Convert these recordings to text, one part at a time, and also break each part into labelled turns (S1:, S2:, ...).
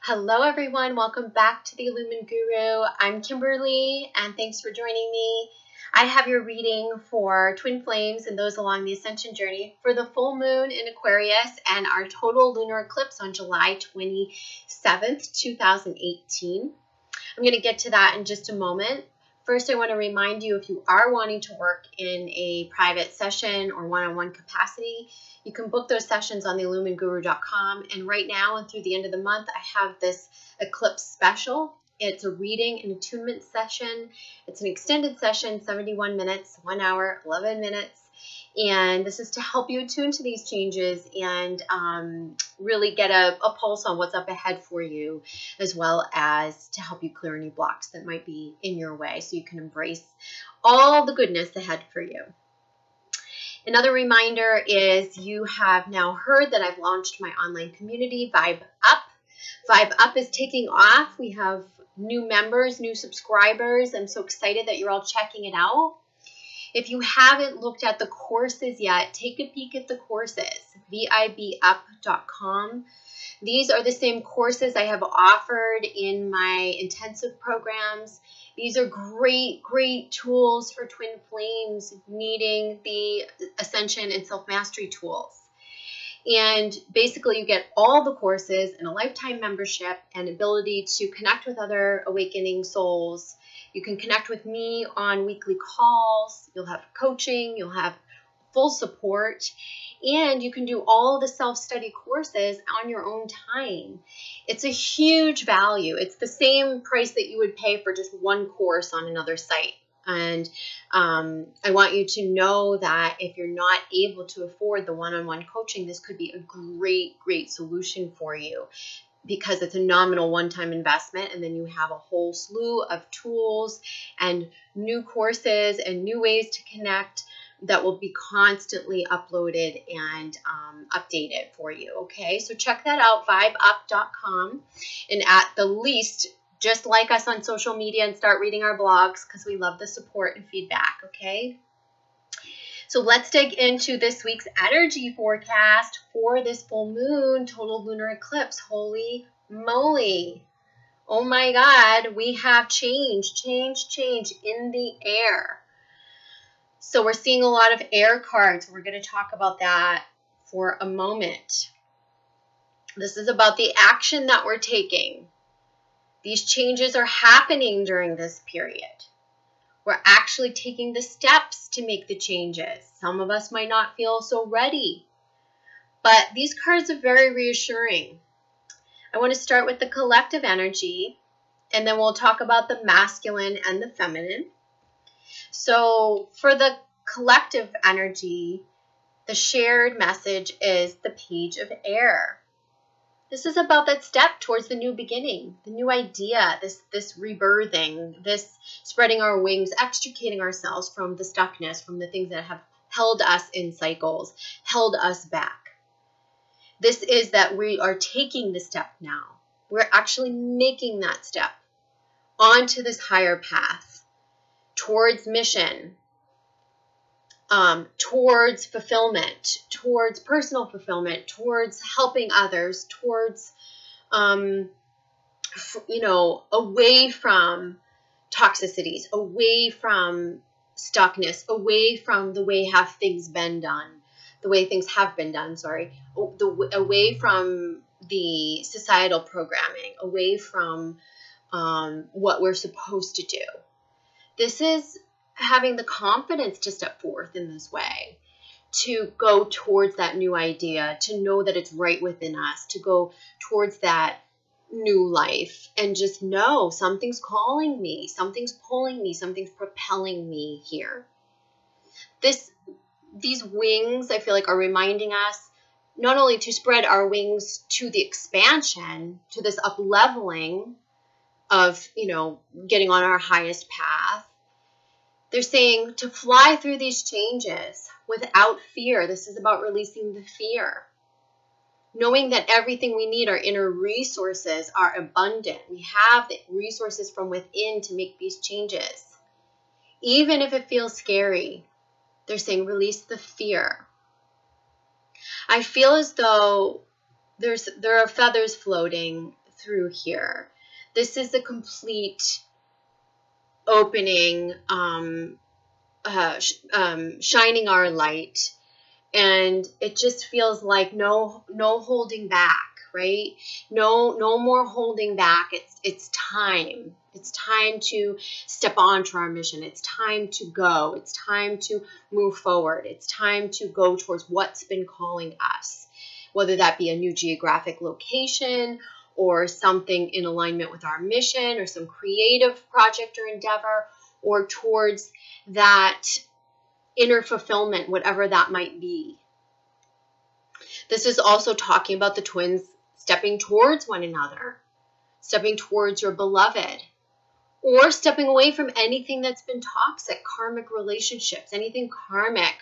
S1: Hello everyone, welcome back to the Illumin Guru. I'm Kimberly and thanks for joining me. I have your reading for twin flames and those along the ascension journey for the full moon in Aquarius and our total lunar eclipse on July 27th, 2018. I'm going to get to that in just a moment. First, I want to remind you, if you are wanting to work in a private session or one-on-one capacity, you can book those sessions on theilluminguru.com. And right now and through the end of the month, I have this eclipse special. It's a reading and attunement session. It's an extended session, 71 minutes, 1 hour, 11 minutes. And this is to help you attune to these changes and really get a pulse on what's up ahead for you, as well as to help you clear any blocks that might be in your way so you can embrace all the goodness ahead for you. Another reminder is you have now heard that I've launched my online community, Vibe Up. Vibe Up is taking off. We have new members, new subscribers. I'm so excited that you're all checking it out. If you haven't looked at the courses yet, take a peek at the courses, vibup.com. These are the same courses I have offered in my intensive programs. These are great, great tools for twin flames needing the ascension and self-mastery tools. And basically you get all the courses and a lifetime membership and ability to connect with other awakening souls. You can connect with me on weekly calls. You'll have coaching. You'll have full support. And you can do all the self-study courses on your own time. It's a huge value. It's the same price that you would pay for just one course on another site. And I want you to know that if you're not able to afford the one-on-one coaching, this could be a great, great solution for you, because it's a nominal one-time investment, and then you have a whole slew of tools and new courses and new ways to connect that will be constantly uploaded and updated for you, okay? So check that out, vibup.com, and at the least, just like us on social media and start reading our blogs, because we love the support and feedback, okay? So let's dig into this week's energy forecast for this full moon total lunar eclipse. Holy moly. Oh my God, we have change in the air. So we're seeing a lot of air cards. We're going to talk about that for a moment. This is about the action that we're taking. These changes are happening during this period. We're actually taking the steps to make the changes. Some of us might not feel so ready, but these cards are very reassuring. I want to start with the collective energy, and then we'll talk about the masculine and the feminine. So for the collective energy, the shared message is the Page of Air. This is about that step towards the new beginning, the new idea, this rebirthing, this spreading our wings, extricating ourselves from the stuckness, from the things that have held us in cycles, held us back. This is that we are taking the step now. We're actually making that step onto this higher path towards mission, towards fulfillment, towards personal fulfillment, towards helping others, towards, away from toxicities, away from stuckness, away from the way things have been done, away from the societal programming, away from what we're supposed to do. This is having the confidence to step forth in this way, to go towards that new idea, to know that it's right within us, to go towards that new life and just know something's calling me, something's pulling me, something's propelling me here. These wings, I feel like, are reminding us not only to spread our wings to the expansion, to this up-leveling of, getting on our highest path. They're saying to fly through these changes without fear. This is about releasing the fear. Knowing that everything we need, our inner resources, are abundant. We have the resources from within to make these changes. Even if it feels scary, they're saying release the fear. I feel as though there are feathers floating through here. This is a complete opening, shining our light. And it just feels like no holding back, right? No more holding back. It's time. It's time to step onto our mission. It's time to go. It's time to move forward. It's time to go towards what's been calling us, whether that be a new geographic location or something in alignment with our mission or some creative project or endeavor, or towards that inner fulfillment, whatever that might be. This is also talking about the twins stepping towards one another, stepping towards your beloved, or stepping away from anything that's been toxic, karmic relationships, anything karmic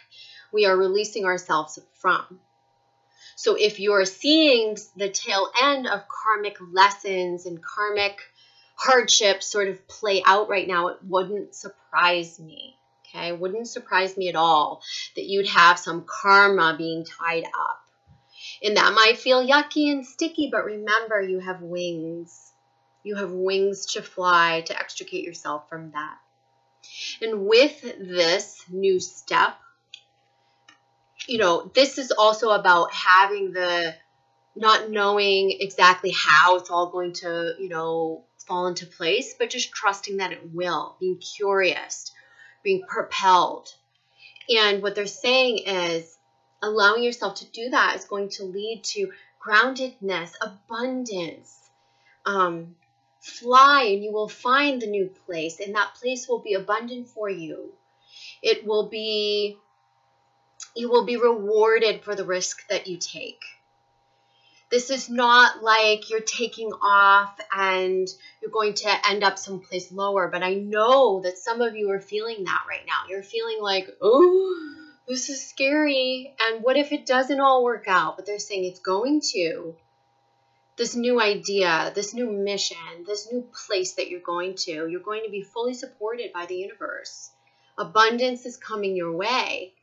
S1: we are releasing ourselves from. So if you're seeing the tail end of karmic lessons and karmic hardships sort of play out right now, it wouldn't surprise me. Okay, it wouldn't surprise me at all that you'd have some karma being tied up. And that might feel yucky and sticky, but remember, you have wings. You have wings to fly, to extricate yourself from that. And with this new step, this is also about having not knowing exactly how it's all going to, fall into place, but just trusting that it will, being curious, being propelled. And what they're saying is allowing yourself to do that is going to lead to groundedness, abundance. Fly and you will find the new place, and that place will be abundant for you. You will be rewarded for the risk that you take. This is not like you're taking off and you're going to end up someplace lower. But I know that some of you are feeling that right now. You're feeling like, oh, this is scary. And what if it doesn't all work out? But they're saying it's going to. This new idea, this new mission, this new place that you're going to be fully supported by the universe. Abundance is coming your way.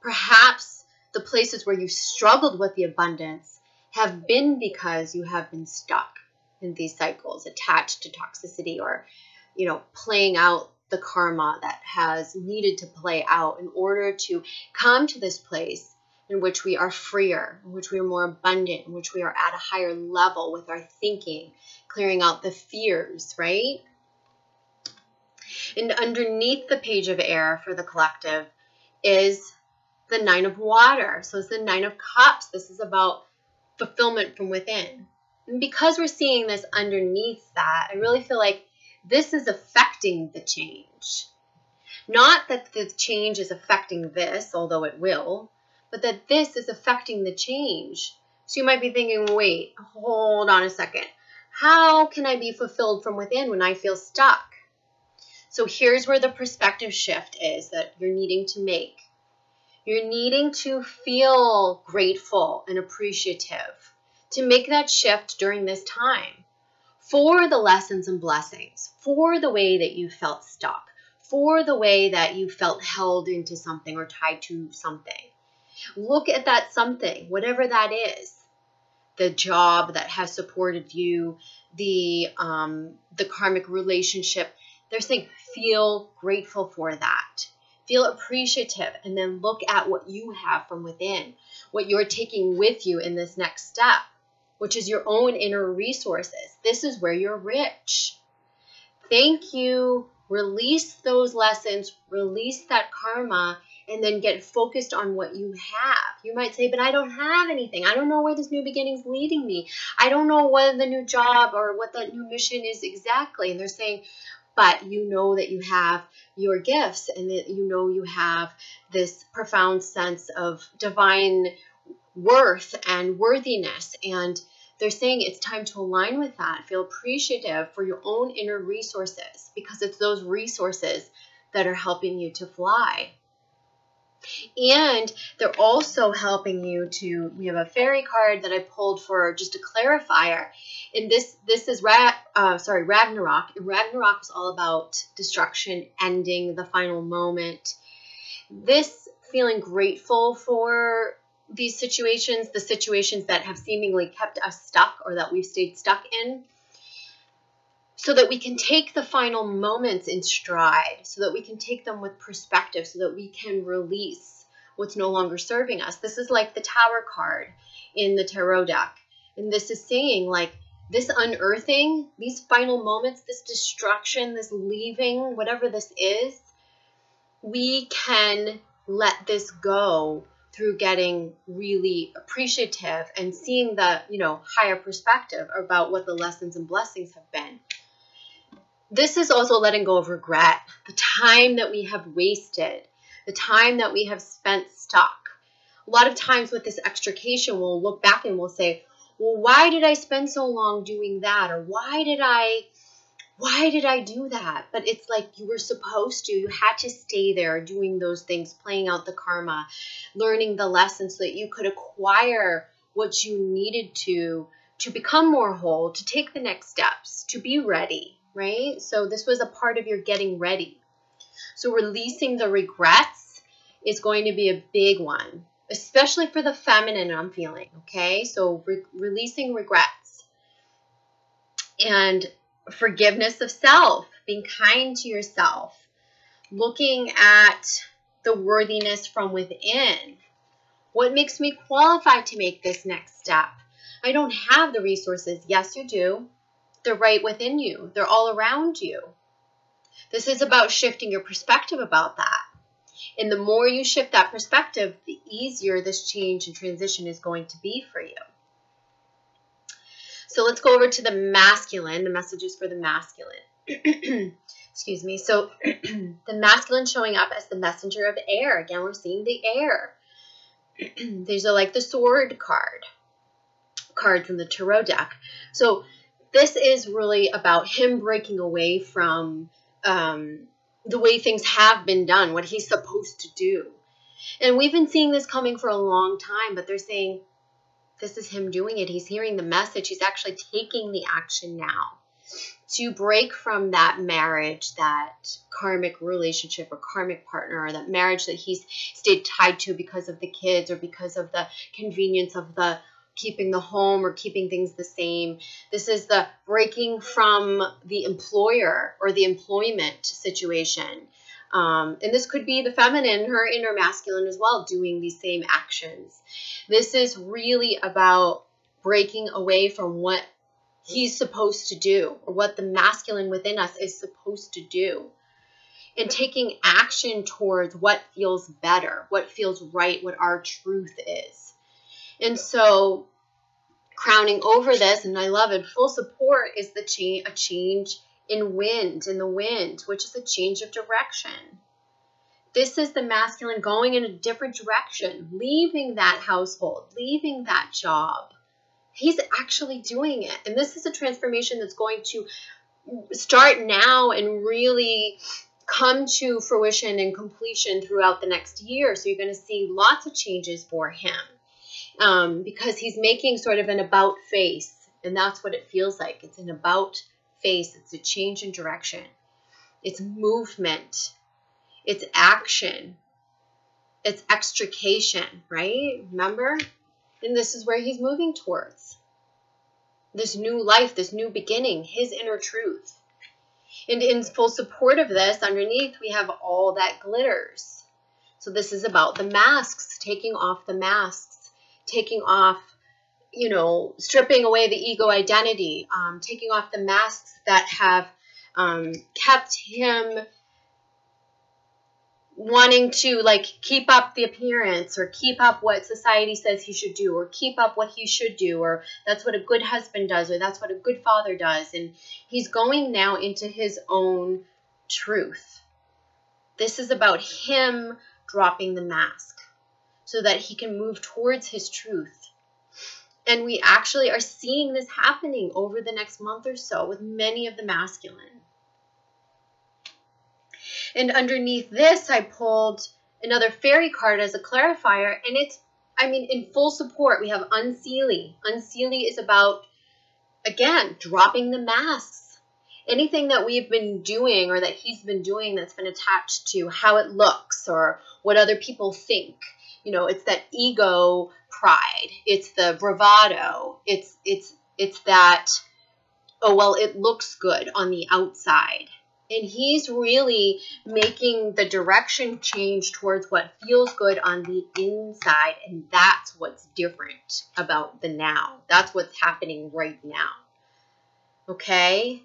S1: Perhaps the places where you've struggled with the abundance have been because you have been stuck in these cycles, attached to toxicity, or, playing out the karma that has needed to play out in order to come to this place in which we are freer, in which we are more abundant, in which we are at a higher level with our thinking, clearing out the fears, right? And underneath the Page of Air for the collective is the Nine of Water. So it's the Nine of Cups. This is about fulfillment from within. And because we're seeing this underneath that, I really feel like this is affecting the change. Not that the change is affecting this, although it will, but that this is affecting the change. So you might be thinking, wait, hold on a second. How can I be fulfilled from within when I feel stuck? So here's where the perspective shift is that you're needing to make. You're needing to feel grateful and appreciative, to make that shift during this time for the lessons and blessings, for the way that you felt stuck, for the way that you felt held into something or tied to something. Look at that something, whatever that is. The job that has supported you, the karmic relationship. They're saying feel grateful for that. Feel appreciative, and then look at what you have from within, what you're taking with you in this next step, which is your own inner resources. This is where you're rich. Thank you. Release those lessons, release that karma, and then get focused on what you have. You might say, but I don't have anything. I don't know where this new beginning is leading me. I don't know what the new job or what that new mission is exactly. And they're saying, but you know that you have your gifts, and that you know you have this profound sense of divine worth and worthiness. And they're saying it's time to align with that. Feel appreciative for your own inner resources, because it's those resources that are helping you to fly. And they're also helping you to, we have a fairy card that I pulled for just a clarifier. And this is Ragnarok. Ragnarok is all about destruction, ending, the final moment. This feeling grateful for these situations, the situations that have seemingly kept us stuck or that we've stayed stuck in, so that we can take the final moments in stride, so that we can take them with perspective, so that we can release what's no longer serving us. This is like the Tower card in the tarot deck. And this is saying, like, this unearthing, these final moments, this destruction, this leaving, whatever this is, we can let this go through getting really appreciative and seeing the, higher perspective about what the lessons and blessings have been. This is also letting go of regret, the time that we have wasted, the time that we have spent stuck. A lot of times with this extrication, we'll look back and we'll say, well, why did I spend so long doing that? Or why did I do that? But it's like you were supposed to. You had to stay there doing those things, playing out the karma, learning the lessons so that you could acquire what you needed to become more whole, to take the next steps, to be ready, right? So this was a part of your getting ready. So releasing the regrets is going to be a big one, especially for the feminine, I'm feeling, okay? So releasing regrets and forgiveness of self, being kind to yourself, looking at the worthiness from within. What makes me qualified to make this next step? I don't have the resources. Yes, you do. They're right within you. They're all around you. This is about shifting your perspective about that. And the more you shift that perspective, the easier this change and transition is going to be for you. So let's go over to the masculine, the messages for the masculine. Excuse me. So the masculine showing up as the messenger of air. Again, we're seeing the air. These are like the sword cards in the tarot deck. So this is really about him breaking away from the way things have been done, what he's supposed to do. And we've been seeing this coming for a long time, but they're saying this is him doing it. He's hearing the message. He's actually taking the action now to break from that marriage, that karmic relationship or karmic partner, or that marriage that he's stayed tied to because of the kids or because of the convenience of the keeping the home or keeping things the same. This is the breaking from the employer or the employment situation. And this could be the feminine, her inner masculine as well, doing these same actions. This is really about breaking away from what he's supposed to do, or what the masculine within us is supposed to do, and taking action towards what feels better, what feels right, what our truth is. And so crowning over this, and I love it, full support is a change in the wind, which is a change of direction. This is the masculine going in a different direction, leaving that household, leaving that job. He's actually doing it. And this is a transformation that's going to start now and really come to fruition and completion throughout the next year. So you're going to see lots of changes for him because he's making sort of an about face. And that's what it feels like. It's an about face. It's a change in direction. It's movement. It's action. It's extrication, right? Remember? And this is where he's moving towards. This new life, this new beginning, his inner truth. And in full support of this, underneath, we have all that glitters. So this is about the masks, taking off the masks, taking off, stripping away the ego identity, taking off the masks that have kept him wanting to keep up the appearance, or keep up what society says he should do, or keep up what he should do, or that's what a good husband does, or that's what a good father does. And he's going now into his own truth. This is about him dropping the mask so that he can move towards his truth. And we actually are seeing this happening over the next month or so with many of the masculine. And underneath this, I pulled another fairy card as a clarifier. And it's, in full support, we have Unseelie. Unseelie is about, again, dropping the masks. Anything that we've been doing or that he's been doing that's been attached to how it looks or what other people think. It's that ego pride. It's the bravado. It's that oh, well, it looks good on the outside. And he's really making the direction change towards what feels good on the inside. And that's what's different about the now. That's what's happening right now. Okay?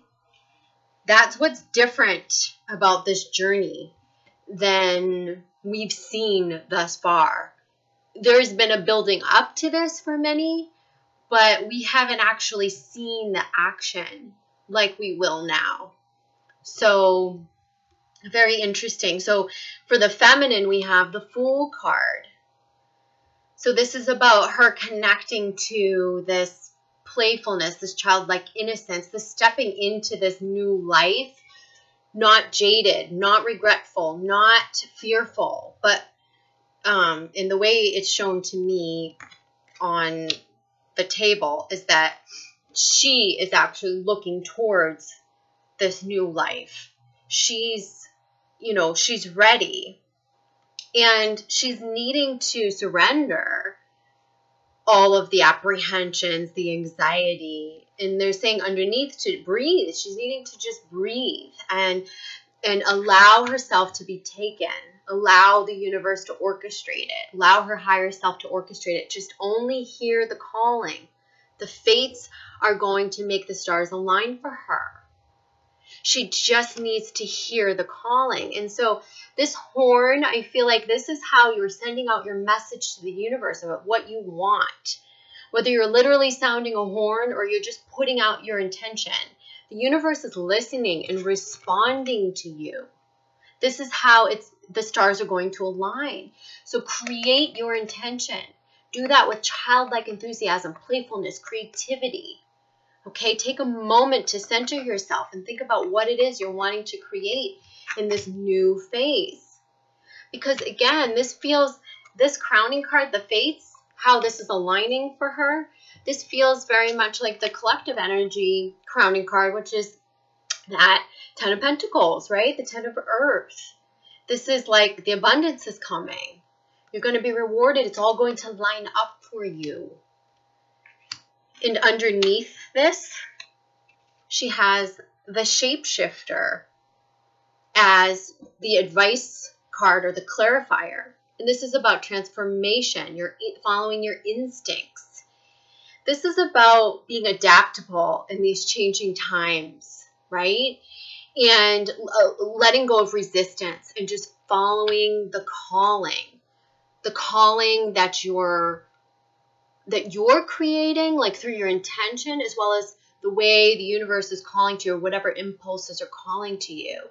S1: That's what's different about this journey than we've seen thus far. There's been a building up to this for many, but we haven't actually seen the action like we will now. So, very interesting. So, for the feminine, we have the Fool card. So, this is about her connecting to this playfulness, this childlike innocence, this stepping into this new life, not jaded, not regretful, not fearful, but in the way it's shown to me on the table is that she is actually looking towards this new life. She's, she's ready, and she's needing to surrender all of the apprehensions, the anxiety, and they're saying underneath to breathe. She's needing to just breathe and allow herself to be taken, allow the universe to orchestrate it, allow her higher self to orchestrate it. Just only hear the calling. The fates are going to make the stars align for her. She just needs to hear the calling. And so this horn, I feel like this is how you're sending out your message to the universe about what you want. Whether you're literally sounding a horn or you're just putting out your intention, the universe is listening and responding to you. This is how the stars are going to align. So create your intention. Do that with childlike enthusiasm, playfulness, creativity. Okay, take a moment to center yourself and think about what it is you're wanting to create in this new phase. Because again, this crowning card, the fates, how this is aligning for her, this feels very much like the collective energy crowning card, which is that 10 of Pentacles, right? The 10 of Earth. This is like the abundance is coming. You're going to be rewarded. It's all going to line up for you. And underneath this, she has the Shapeshifter as the advice card or the clarifier. And this is about transformation. You're following your instincts. This is about being adaptable in these changing times, right? And letting go of resistance and just following the calling that you're creating, like through your intention, as well as the way the universe is calling to you, or whatever impulses are calling to you.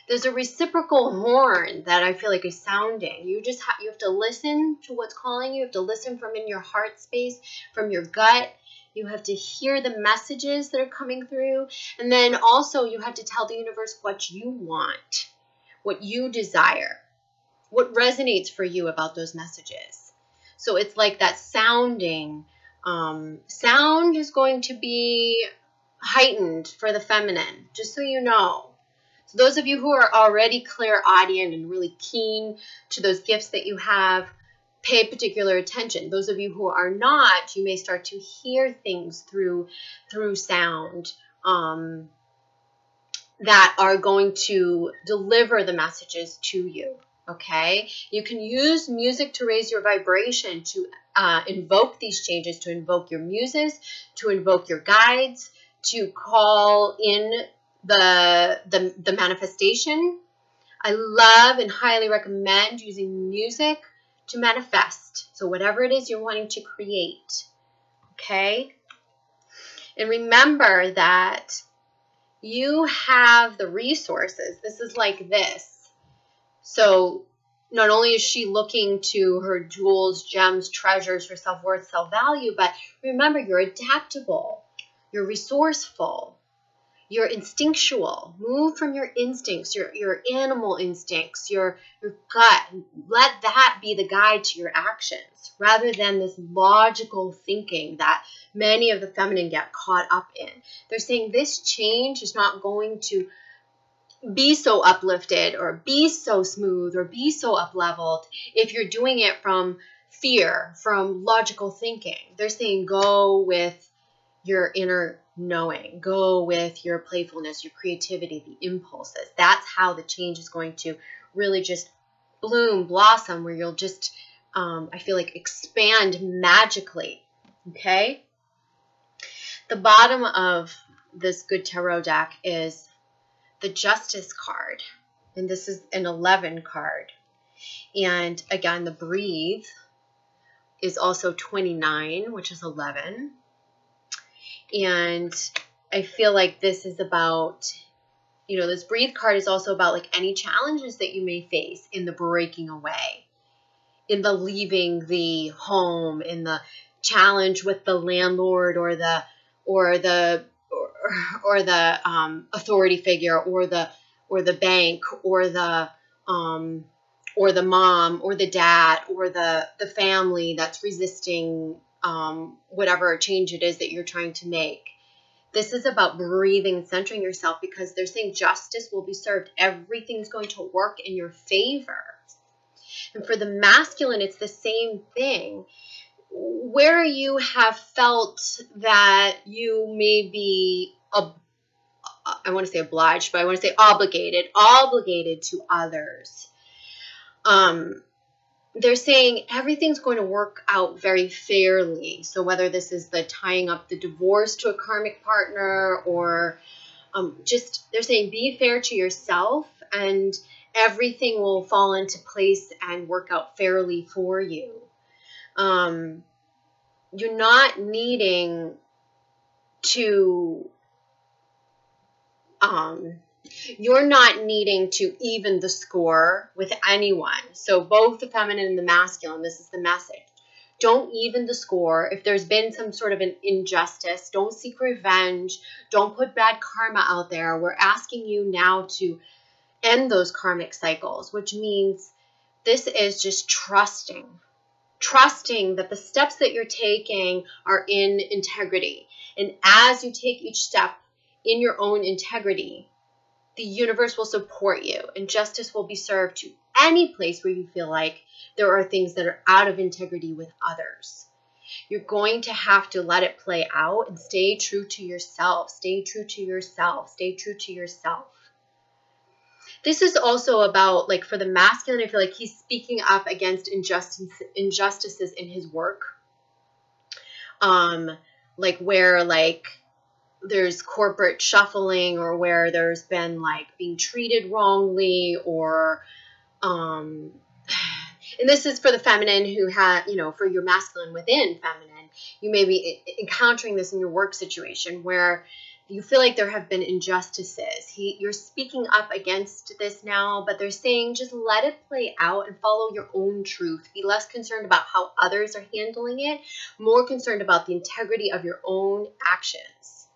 S1: There's a reciprocal horn that I feel like is sounding. You have to listen to what's calling you. You have to listen from in your heart space, from your gut. You have to hear the messages that are coming through. And then also you have to tell the universe what you want, what you desire, what resonates for you about those messages. So it's like that sounding. Sound is going to be heightened for the feminine, just so you know. So those of you who are already clairaudient and really keen to those gifts that you have, pay particular attention. Those of you who are not, you may start to hear things through sound that are going to deliver the messages to you. Okay, you can use music to raise your vibration, to invoke these changes, to invoke your muses, to invoke your guides, to call in the manifestation. I love and highly recommend using music to manifest. So whatever it is you're wanting to create, okay? And remember that you have the resources. This is like this. So not only is she looking to her jewels, gems, treasures, her self-worth, self-value, but remember, you're adaptable, you're resourceful, you're instinctual. Move from your instincts, your animal instincts, your gut. Let that be the guide to your actions, rather than this logical thinking that many of the feminine get caught up in. They're saying this change is not going to be so uplifted or be so smooth or be so up-leveled if you're doing it from fear, from logical thinking. They're saying go with your inner knowing. Go with your playfulness, your creativity, the impulses. That's how the change is going to really just bloom, blossom, where you'll just, I feel like, expand magically. Okay? The bottom of this good tarot deck is the Justice card. And this is an 11 card. And again, the Breathe is also 29, which is 11. And I feel like this is about, you know, this Breathe card is also about like any challenges that you may face in the breaking away, in the leaving the home, in the challenge with the landlord or the authority figure or the bank or the mom or the dad or the family that's resisting whatever change it is that you're trying to make. This is about breathing and centering yourself, because they're saying justice will be served. Everything's going to work in your favor. And for the masculine, it's the same thing. Where you have felt that you may be, I want to say obliged, but I want to say obligated to others. They're saying everything's going to work out very fairly. So whether this is the tying up the divorce to a karmic partner, or just, they're saying be fair to yourself and everything will fall into place and work out fairly for you. You're not needing to even the score with anyone. So both the feminine and the masculine, this is the message. Don't even the score. If there's been some sort of an injustice, don't seek revenge. Don't put bad karma out there. We're asking you now to end those karmic cycles, which means this is just trusting that the steps that you're taking are in integrity. And as you take each step in your own integrity, the universe will support you and justice will be served to any place where you feel like there are things that are out of integrity with others. You're going to have to let it play out and stay true to yourself. Stay true to yourself. Stay true to yourself. This is also about, like, for the masculine, I feel like he's speaking up against injustices in his work. Like where, like, there's corporate shuffling, or where there's been like being treated wrongly, or and this is for the feminine who had, you know, for your masculine within feminine, you may be encountering this in your work situation where you feel like there have been injustices. You're speaking up against this now, but they're saying just let it play out and follow your own truth. Be less concerned about how others are handling it, more concerned about the integrity of your own actions.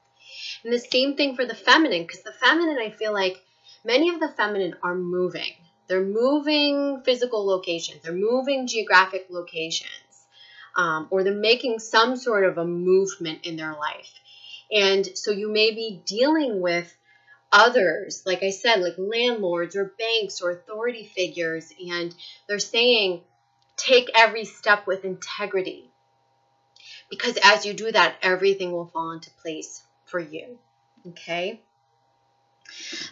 S1: And the same thing for the feminine, because the feminine, I feel like many of the feminine are moving. They're moving physical locations. They're moving geographic locations. Or they're making some sort of a movement in their life. And so you may be dealing with others, like I said, like landlords or banks or authority figures. And they're saying, take every step with integrity. Because as you do that, everything will fall into place for you. Okay.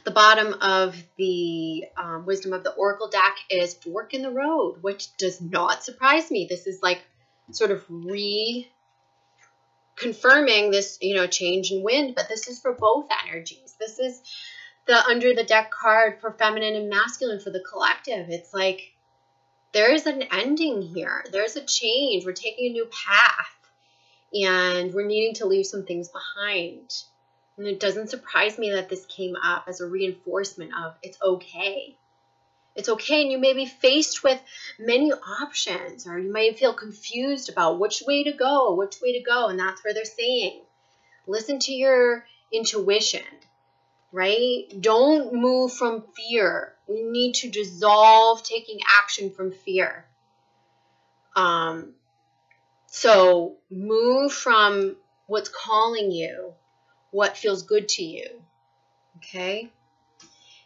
S1: The bottom of the Wisdom of the Oracle deck is fork in the road, which does not surprise me. This is like sort of confirming this, you know, change in wind, but this is for both energies. This is the under the deck card for feminine and masculine for the collective. It's like there is an ending here. There's a change. We're taking a new path. And we're needing to leave some things behind. And it doesn't surprise me that this came up as a reinforcement of it's okay. It's okay. And you may be faced with many options, or you may feel confused about which way to go. And that's where they're saying, listen to your intuition, right? Don't move from fear. We need to dissolve taking action from fear. So move from what's calling you, what feels good to you, okay?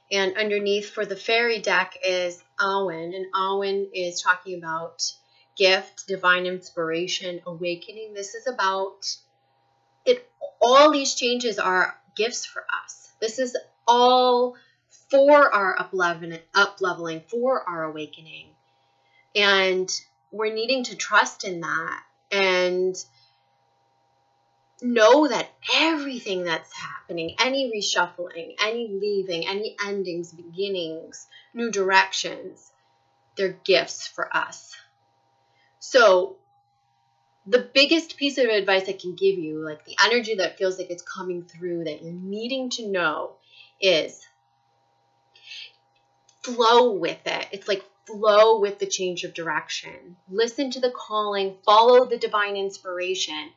S1: And underneath for the fairy deck is Awen, and Awen is talking about gift, divine inspiration, awakening. This is about it. all these changes are gifts for us. This is all for our up-leveling, for our awakening. And we're needing to trust in that and know that everything that's happening, any reshuffling, any leaving, any endings, beginnings, new directions, they're gifts for us. So the biggest piece of advice I can give you, like the energy that feels like it's coming through that you're needing to know, is flow with it. It's like flow with the change of direction. Listen to the calling, follow the divine inspiration,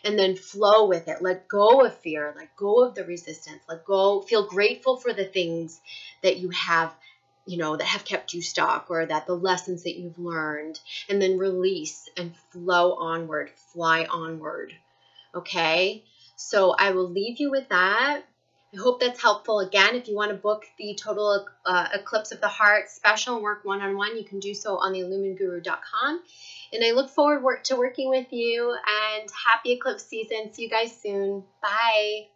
S1: and then flow with it. Let go of fear, let go of the resistance, let go, feel grateful for the things that you have, that have kept you stuck, or that the lessons that you've learned, and then release and flow onward, fly onward. Okay? So I will leave you with that. I hope that's helpful. Again, if you want to book the Total Eclipse of the Heart special and work one-on-one, you can do so on the illuminguru.com. And I look forward to working with you, and happy eclipse season. See you guys soon. Bye.